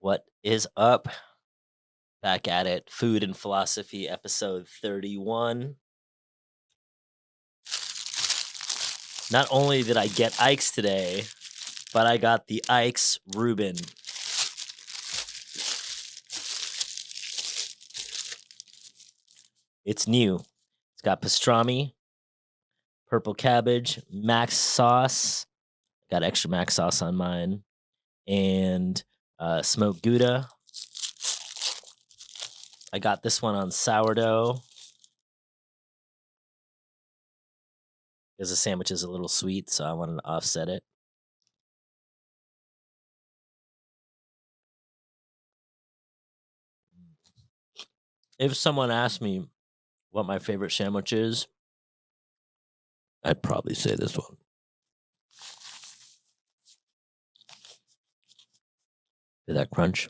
What is up? Back at it. Food and Philosophy, episode 31. Not only did I get Ike's today, but I got the Ike's Ruben. It's new. It's got pastrami, purple cabbage, max sauce. Got extra max sauce on mine. And smoked Gouda. I got this one on sourdough. Because the sandwich is a little sweet, so I wanted to offset it. If someone asked me what my favorite sandwich is, I'd probably say this one. Did that crunch?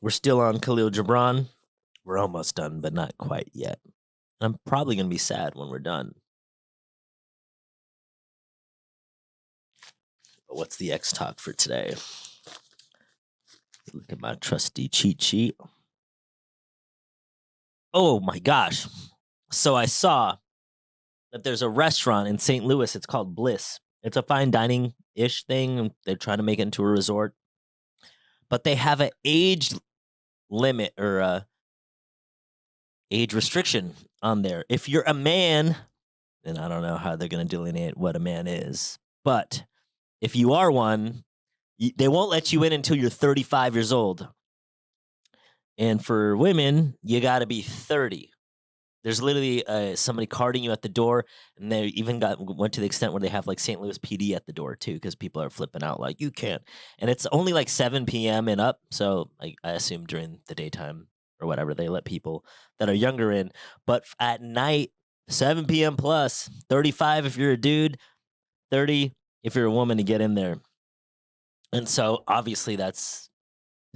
We're still on Khalil Gibran. We're almost done, but not quite yet. I'm probably going to be sad when we're done. But what's the X talk for today? Look at my trusty cheat sheet. Oh my gosh. So I saw that there's a restaurant in St. Louis. It's called Bliss. It's a fine dining-ish thing. They're trying to make it into a resort. But they have an age limit or a age restriction on there. If you're a man, and I don't know how they're going to delineate what a man is, but if you are one, they won't let you in until you're 35 years old. And for women, you got to be 30. There's literally somebody carding you at the door, and they even went to the extent where they have like St. Louis PD at the door too, because people are flipping out like, you can't. And it's only like 7 p.m. and up, so I assume during the daytime or whatever they let people that are younger in. But at night, 7 p.m. plus, 35 if you're a dude, 30 if you're a woman to get in there. And so obviously that's,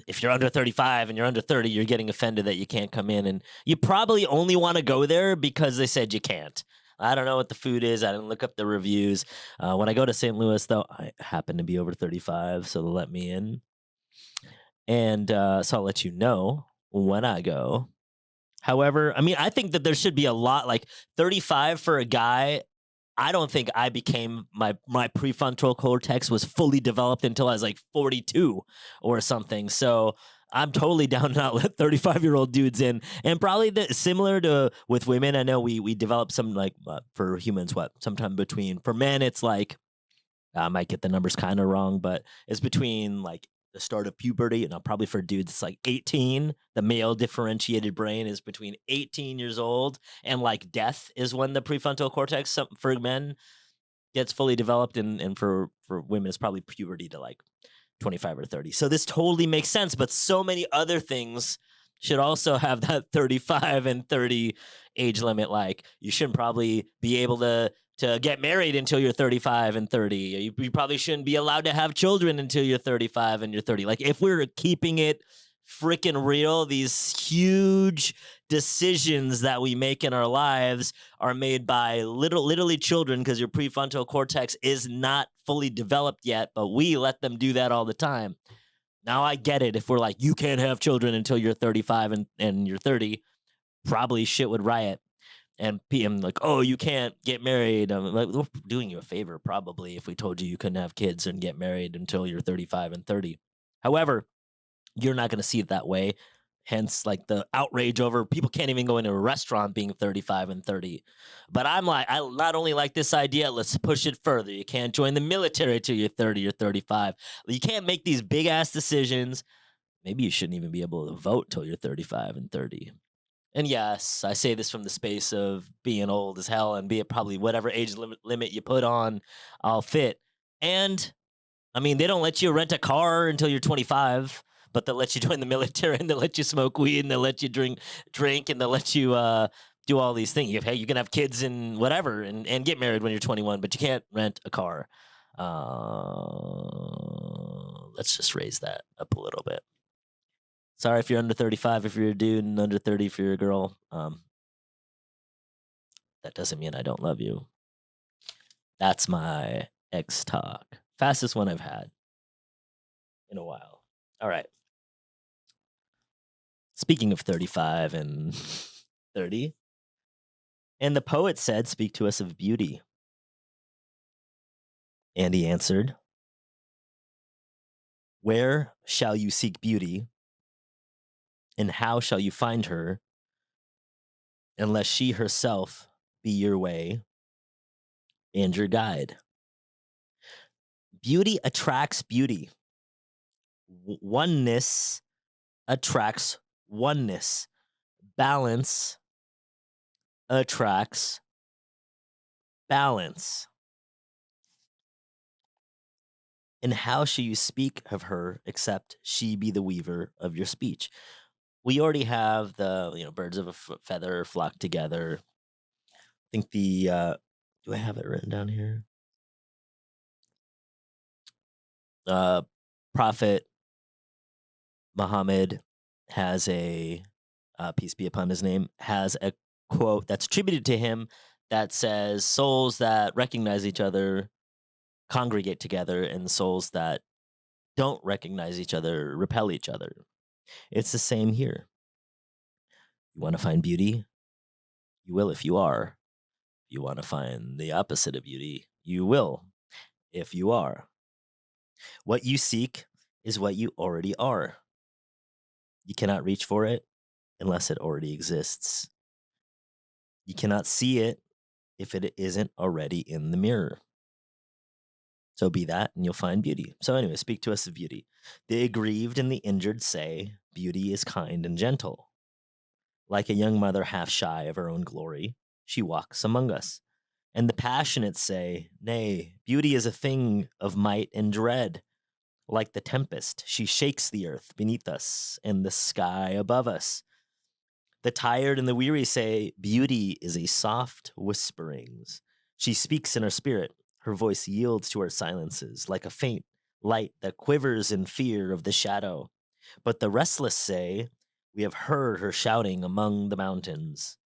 if you're under 35 and you're under 30, you're getting offended that you can't come in. And you probably only want to go there because they said you can't. I don't know what the food is. I didn't look up the reviews. When I go to St. Louis, though, I happen to be over 35, so they'll let me in. And so I'll let you know when I go. However, I mean, I think that there should be a lot, like 35 for a guy. I don't think I became my prefrontal cortex was fully developed until I was like 42 or something. So I'm totally down to not let 35-year-old dudes in. And probably similar to with women, I know we develop some like for humans, sometime between, for men, it's like, I might get the numbers kind of wrong, but it's between like the start of puberty, and probably for dudes, it's like 18. The male differentiated brain is between 18 years old, and like death is when the prefrontal cortex for men gets fully developed, and for women, it's probably puberty to like 25 or 30. So this totally makes sense, but so many other things should also have that 35 and 30 age limit. Like you shouldn't probably be able to get married until you're 35 and 30. You probably shouldn't be allowed to have children until you're 35 and you're 30. Like if we're keeping it freaking real, these huge decisions that we make in our lives are made by literally children, because your prefrontal cortex is not fully developed yet, but we let them do that all the time. Now I get it. If we're like, you can't have children until you're 35 and you're 30, probably shit would riot. And PM like, oh, you can't get married. Like, we're doing you a favor probably if we told you couldn't have kids and get married until you're 35 and 30. However, you're not going to see it that way. Hence, like the outrage over people can't even go into a restaurant being 35 and 30. But I'm like, I not only like this idea, let's push it further. You can't join the military till you're 30 or 35. You can't make these big ass decisions. Maybe you shouldn't even be able to vote till you're 35 and 30. And yes, I say this from the space of being old as hell, and be it probably whatever age limit you put on, I'll fit. And I mean, they don't let you rent a car until you're 25, but they'll let you join the military, and they'll let you smoke weed, and they'll let you drink, and they'll let you do all these things. Hey, you can have kids and whatever, and get married when you're 21, but you can't rent a car. Let's just raise that up a little bit. Sorry if you're under 35, if you're a dude, and under 30 if you're a girl. That doesn't mean I don't love you. That's my X talk. Fastest one I've had in a while. All right. Speaking of 35 and 30, and the poet said, "Speak to us of beauty." And he answered, "Where shall you seek beauty, and how shall you find her, unless she herself be your way and your guide?" Beauty attracts beauty. Oneness attracts oneness. Balance attracts balance. And how shall you speak of her except she be the weaver of your speech? We already have the birds of a feather flock together. I think do I have it written down here? Prophet Muhammad has a peace be upon his name, has a quote that's attributed to him that says, "Souls that recognize each other congregate together, and souls that don't recognize each other repel each other." It's the same here. You want to find beauty? You will if you are. You want to find the opposite of beauty? You will if you are. What you seek is what you already are. You cannot reach for it unless it already exists. You cannot see it if it isn't already in the mirror. So be that, and you'll find beauty. So anyway, speak to us of beauty. The aggrieved and the injured say, beauty is kind and gentle. Like a young mother half shy of her own glory, she walks among us. And the passionate say, nay, beauty is a thing of might and dread. Like the tempest, she shakes the earth beneath us and the sky above us. The tired and the weary say, beauty is a soft whisperings. She speaks in her spirit. Her voice yields to our silences like a faint light that quivers in fear of the shadow. But the restless say, we have heard her shouting among the mountains.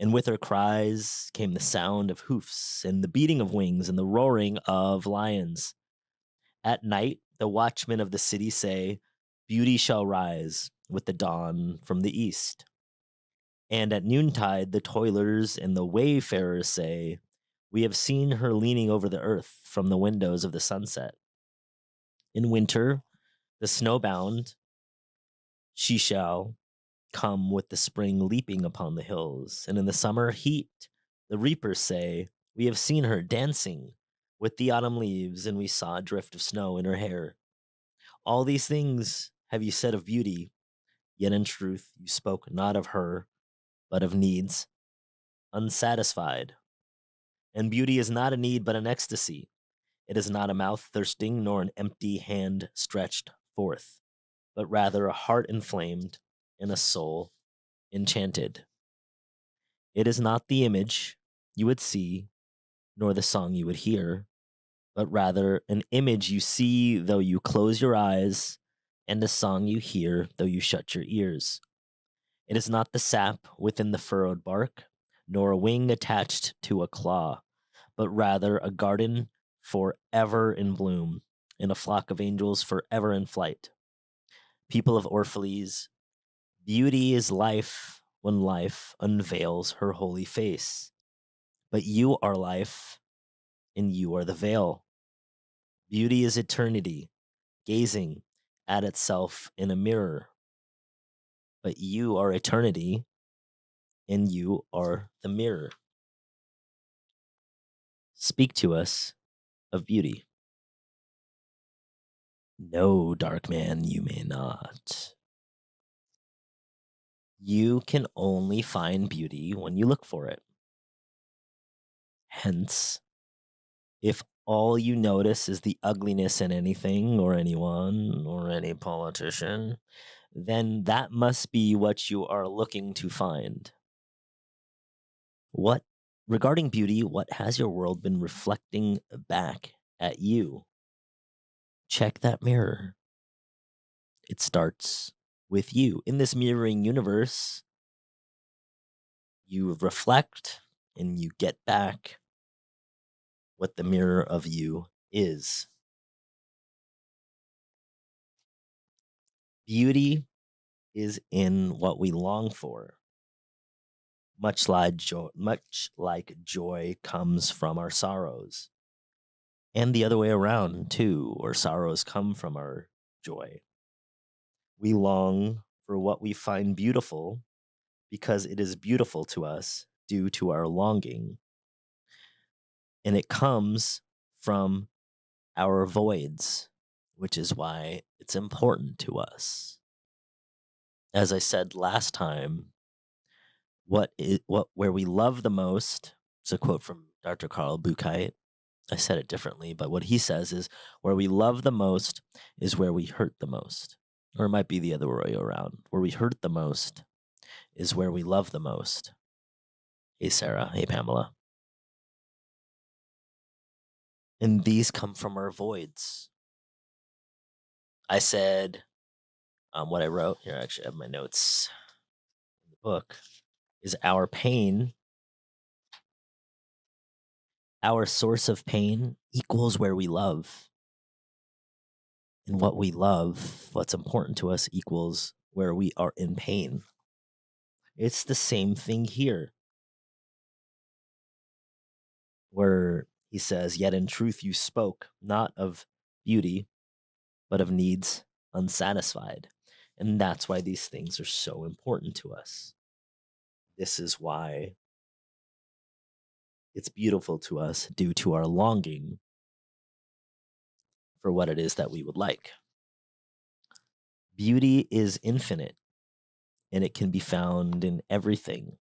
And with her cries came the sound of hoofs and the beating of wings and the roaring of lions. At night, the watchmen of the city say, beauty shall rise with the dawn from the east. And at noontide, the toilers and the wayfarers say, we have seen her leaning over the earth from the windows of the sunset. In winter, the snowbound, she shall come with the spring leaping upon the hills. And in the summer heat, the reapers say, we have seen her dancing with the autumn leaves, and we saw a drift of snow in her hair. All these things have you said of beauty, yet in truth you spoke not of her, but of needs, unsatisfied. And beauty is not a need, but an ecstasy. It is not a mouth thirsting, nor an empty hand stretched forth, but rather a heart inflamed and a soul enchanted. It is not the image you would see, nor the song you would hear, but rather an image you see though you close your eyes, and a song you hear though you shut your ears. It is not the sap within the furrowed bark, nor a wing attached to a claw, but rather a garden forever in bloom, and a flock of angels forever in flight. People of Orphalese, beauty is life when life unveils her holy face. But you are life, and you are the veil. Beauty is eternity, gazing at itself in a mirror. But you are eternity, and you are the mirror. Speak to us of beauty. No, dark man, you may not. You can only find beauty when you look for it. Hence, if all you notice is the ugliness in anything or anyone or any politician, then that must be what you are looking to find. Regarding beauty, what has your world been reflecting back at you. Check that mirror. It starts with you. In this mirroring universe, you reflect and you get back what the mirror of you is. Beauty is in what we long for. Much like joy comes from our sorrows. And the other way around, too, or sorrows come from our joy. We long for what we find beautiful because it is beautiful to us due to our longing. And it comes from our voids, which is why it's important to us. As I said last time, where we love the most, it's a quote from Dr. Carl Buchheit. I said it differently, but what he says is where we love the most is where we hurt the most. Or it might be the other way around. Where we hurt the most is where we love the most. Hey, Sarah. Hey, Pamela. And these come from our voids. I said what I wrote here. I actually have my notes in the book. Is our pain, our source of pain equals where we love. And what we love, what's important to us, equals where we are in pain. It's the same thing here. Where he says, yet in truth you spoke, not of beauty, but of needs unsatisfied. And that's why these things are so important to us. This is why it's beautiful to us due to our longing for what it is that we would like. Beauty is infinite, and it can be found in everything.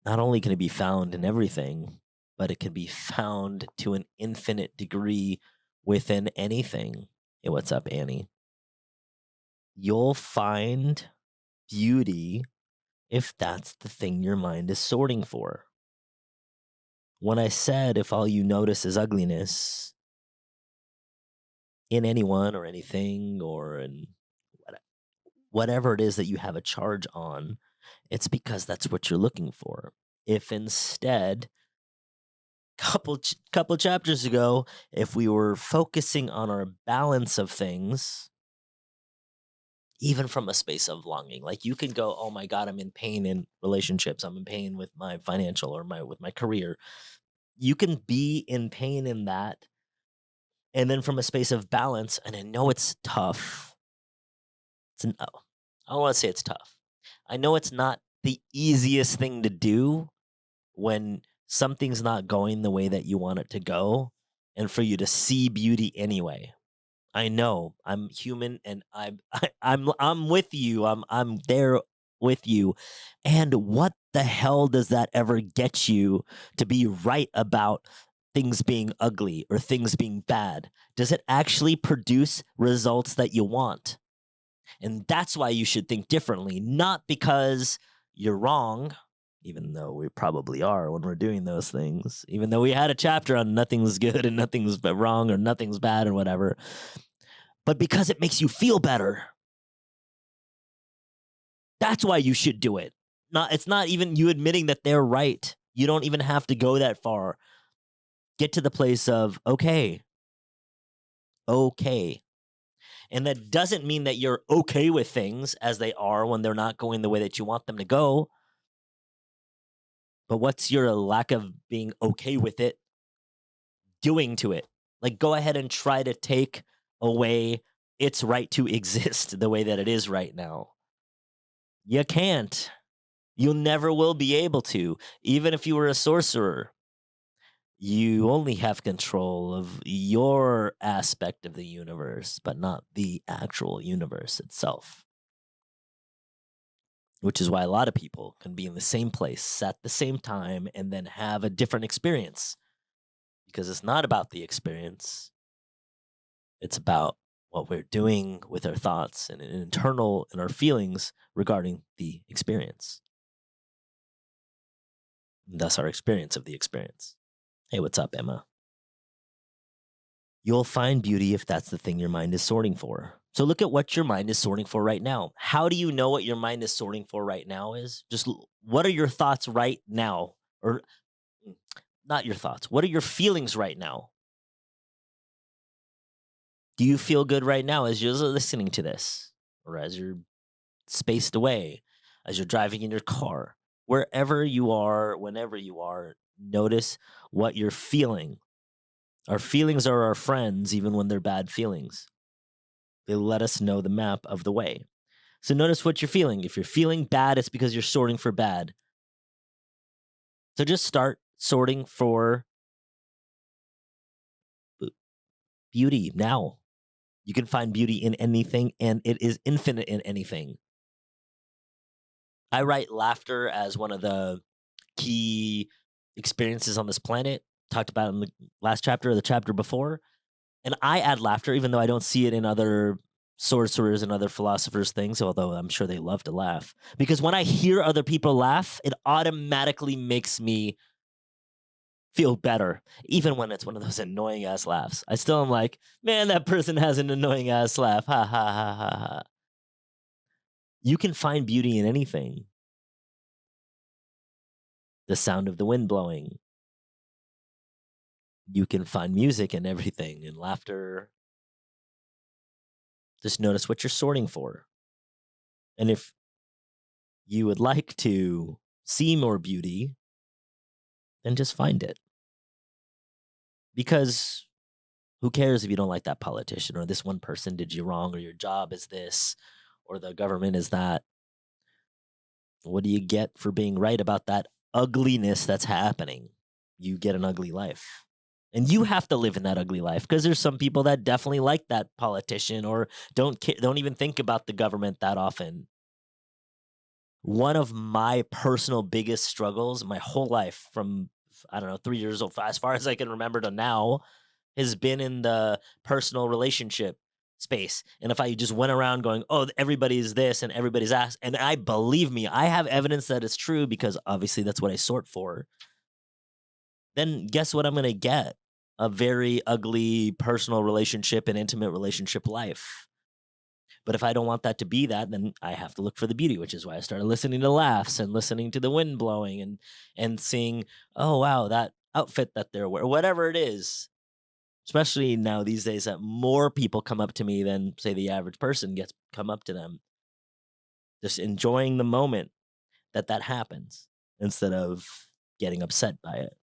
Not only can it be found in everything, but it can be found to an infinite degree within anything. Hey, what's up, Annie? You'll find beauty if that's the thing your mind is sorting for. When I said if all you notice is ugliness in anyone or anything or in whatever it is that you have a charge on, it's because that's what you're looking for. If instead, couple chapters ago, if we were focusing on our balance of things, even from a space of longing, like you can go, oh my God, I'm in pain in relationships. I'm in pain with my financial or with my career. You can be in pain in that. And then from a space of balance, and I know it's tough. I don't want to say it's tough. I know it's not the easiest thing to do when something's not going the way that you want it to go, and for you to see beauty anyway. I know I'm human, and I'm with you. I'm there with you. And what the hell does that ever get you to be right about things being ugly or things being bad? Does it actually produce results that you want? And that's why you should think differently, not because you're wrong, even though we probably are when we're doing those things, even though we had a chapter on nothing's good and nothing's wrong or nothing's bad and whatever, but because it makes you feel better. That's why you should do it. It's not even you admitting that they're right. You don't even have to go that far. Get to the place of, okay. And that doesn't mean that you're okay with things as they are when they're not going the way that you want them to go. But what's your lack of being okay with it doing to it? Like, go ahead and try to take away its right to exist the way that it is right now. You can't. You never will be able to. Even if you were a sorcerer, you only have control of your aspect of the universe, but not the actual universe itself. Which is why a lot of people can be in the same place at the same time and then have a different experience. Because it's not about the experience. It's about what we're doing with our thoughts and internal and our feelings regarding the experience. And thus our experience of the experience. Hey, what's up, Emma? You'll find beauty if that's the thing your mind is sorting for. So look at what your mind is sorting for right now. How do you know what your mind is sorting for right now is? What are your thoughts right now? Or mm, not your thoughts. What are your feelings right now? Do you feel good right now as you're listening to this? Or as you're spaced away, as you're driving in your car? Wherever you are, whenever you are, notice what you're feeling. Our feelings are our friends, even when they're bad feelings. They let us know the map of the way. So notice what you're feeling. If you're feeling bad, it's because you're sorting for bad. So just start sorting for beauty now. You can find beauty in anything, and it is infinite in anything. I write laughter as one of the key experiences on this planet. Talked about in the last chapter or the chapter before. And I add laughter, even though I don't see it in other sorcerers and other philosophers' things, although I'm sure they love to laugh. Because when I hear other people laugh, it automatically makes me feel better, even when it's one of those annoying ass laughs. I still am like, man, that person has an annoying ass laugh. Ha ha ha ha ha. You can find beauty in anything. The sound of the wind blowing. You can find music in everything and laughter. Just notice what you're sorting for. And if you would like to see more beauty, then just find it. Because who cares if you don't like that politician or this one person did you wrong or your job is this or the government is that? What do you get for being right about that ugliness that's happening? You get an ugly life. And you have to live in that ugly life because there's some people that definitely like that politician or don't even think about the government that often. One of my personal biggest struggles my whole life from, I don't know, 3 years old, as far as I can remember to now, has been in the personal relationship space. And if I just went around going, "Oh, everybody's this and everybody's that," and I believe me, I have evidence that it's true because obviously that's what I sort for, then guess what I'm gonna get? A very ugly personal relationship and intimate relationship life. But if I don't want that to be that, then I have to look for the beauty, which is why I started listening to laughs and listening to the wind blowing and seeing, oh wow, that outfit that they're wearing, whatever it is. Especially now these days that more people come up to me than say the average person gets come up to them. Just enjoying the moment that happens instead of getting upset by it.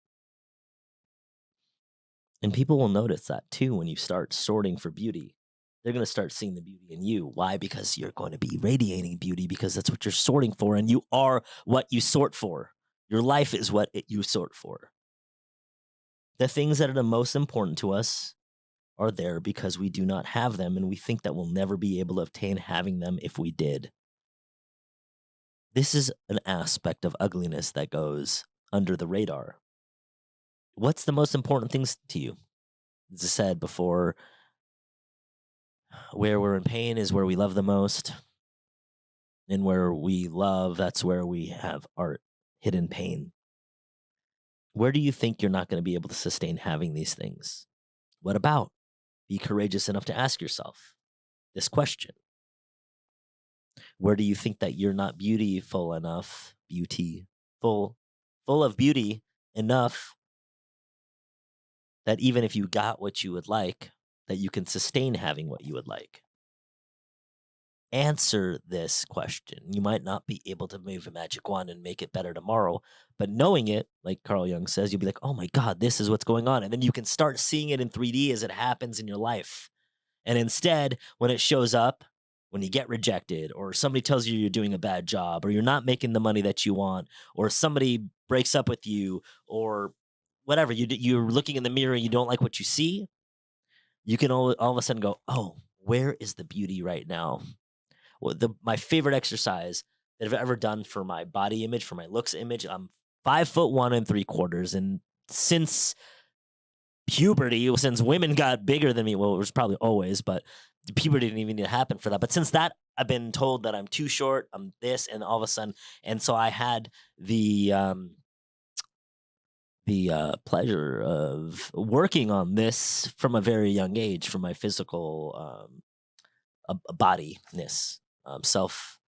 And people will notice that too when you start sorting for beauty. They're going to start seeing the beauty in you. Why? Because you're going to be radiating beauty because that's what you're sorting for, and you are what you sort for. Your life is what you sort for. The things that are the most important to us are there because we do not have them, and we think that we'll never be able to obtain having them if we did. This is an aspect of ugliness that goes under the radar. What's the most important things to you? As I said before, where we're in pain is where we love the most. And where we love, that's where we have art, hidden pain. Where do you think you're not going to be able to sustain having these things? What about? Be courageous enough to ask yourself this question. Where do you think that you're not beautiful enough, full of beauty enough that even if you got what you would like, that you can sustain having what you would like? Answer this question. You might not be able to move a magic wand and make it better tomorrow, but knowing it, like Carl Jung says, you'll be like, oh my God, this is what's going on. And then you can start seeing it in 3D as it happens in your life. And instead, when it shows up, when you get rejected, or somebody tells you you're doing a bad job, or you're not making the money that you want, or somebody breaks up with you, or whatever, you're looking in the mirror and you don't like what you see, you can all of a sudden go, oh, where is the beauty right now? Well, my favorite exercise that I've ever done for my body image, for my looks image. I'm 5'1 3/4, and since puberty, since women got bigger than me, well, it was probably always, but puberty didn't even need to happen for that. But since that, I've been told that I'm too short, I'm this, and all of a sudden, and so I had the the pleasure of working on this from a very young age, from my physical bodiness, self.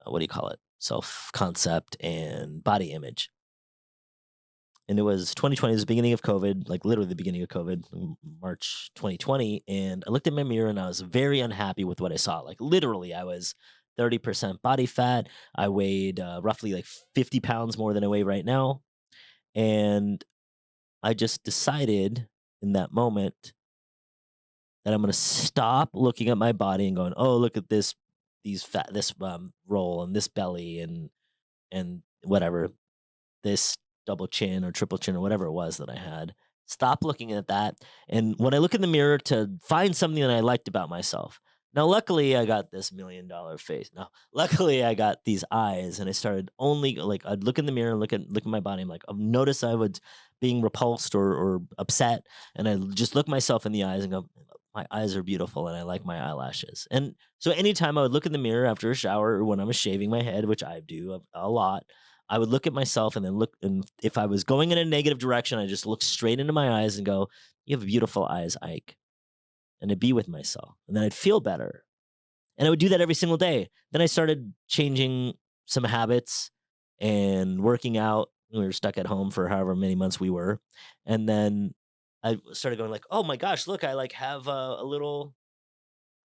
What do you call it? Self concept and body image. And it was 2020, it was the beginning of COVID, like literally the beginning of COVID, March 2020. And I looked in my mirror and I was very unhappy with what I saw. Like literally, I was 30% body fat. I weighed roughly like 50 pounds more than I weigh right now. And I just decided in that moment that I'm going to stop looking at my body and going, oh, look at this roll and this belly and whatever, this double chin or triple chin or whatever it was that I had. Stop looking at that. And when I look in the mirror to find something that I liked about myself. Now, luckily, I got this $1,000,000 face. Now, luckily, I got these eyes, and I started only like I'd look in the mirror and look at my body. I'm like, I've noticed I was being repulsed or upset, and I just look myself in the eyes and go, my eyes are beautiful, and I like my eyelashes. And so, anytime I would look in the mirror after a shower or when I was shaving my head, which I do a lot, I would look at myself and then look, and if I was going in a negative direction, I just look straight into my eyes and go, "You have beautiful eyes, Ike," and I'd be with myself, and then I'd feel better, and I would do that every single day. Then I started changing some habits and working out. We were stuck at home for however many months we were, and then I started going like, "Oh my gosh, look! I like have a little.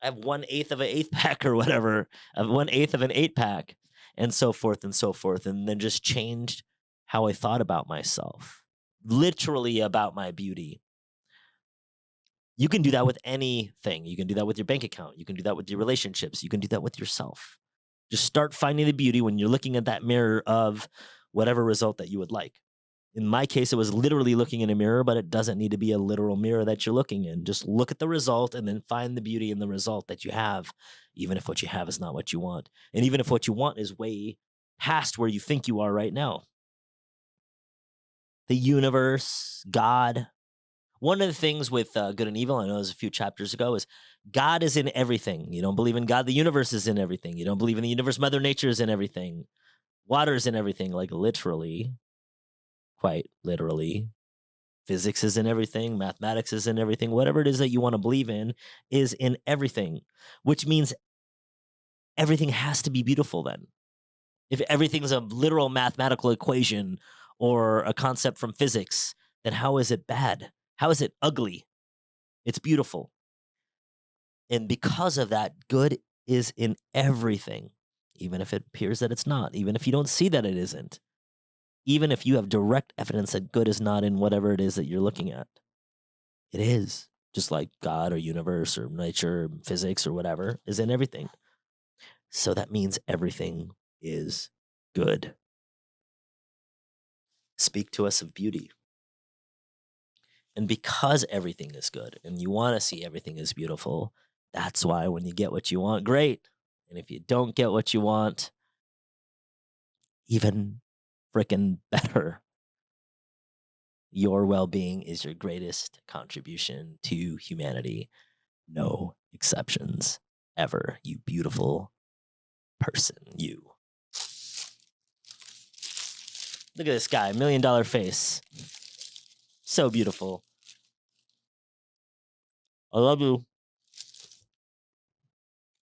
I have 1/8 of an eighth pack or whatever. I have 1/8 of an 8 pack." And so forth and so forth. And then just changed how I thought about myself, literally about my beauty. You can do that with anything. You can do that with your bank account. You can do that with your relationships. You can do that with yourself. Just start finding the beauty when you're looking at that mirror of whatever result that you would like. In my case, it was literally looking in a mirror, but it doesn't need to be a literal mirror that you're looking in. Just look at the result and then find the beauty in the result that you have, even if what you have is not what you want. And even if what you want is way past where you think you are right now. The universe, God. One of the things with good and evil, I know it was a few chapters ago, is God is in everything. You don't believe in God, the universe is in everything. You don't believe in the universe, Mother Nature is in everything. Water is in everything, like literally, quite literally. Physics is in everything, mathematics is in everything, whatever it is that you want to believe in is in everything, which means everything has to be beautiful then. If everything's a literal mathematical equation or a concept from physics, then how is it bad? How is it ugly? It's beautiful. And because of that, good is in everything, even if it appears that it's not, even if you don't see that it isn't, even if you have direct evidence that good is not in whatever it is that you're looking at. It is, just like God or universe or nature or physics or whatever is in everything. So that means everything is good. Speak to us of beauty. And because everything is good and you want to see everything is beautiful, that's why when you get what you want, great. And if you don't get what you want, even freaking better. Your well-being is your greatest contribution to humanity. No exceptions ever, you beautiful person, you. Look at this guy, $1,000,000 face. So beautiful. I love you.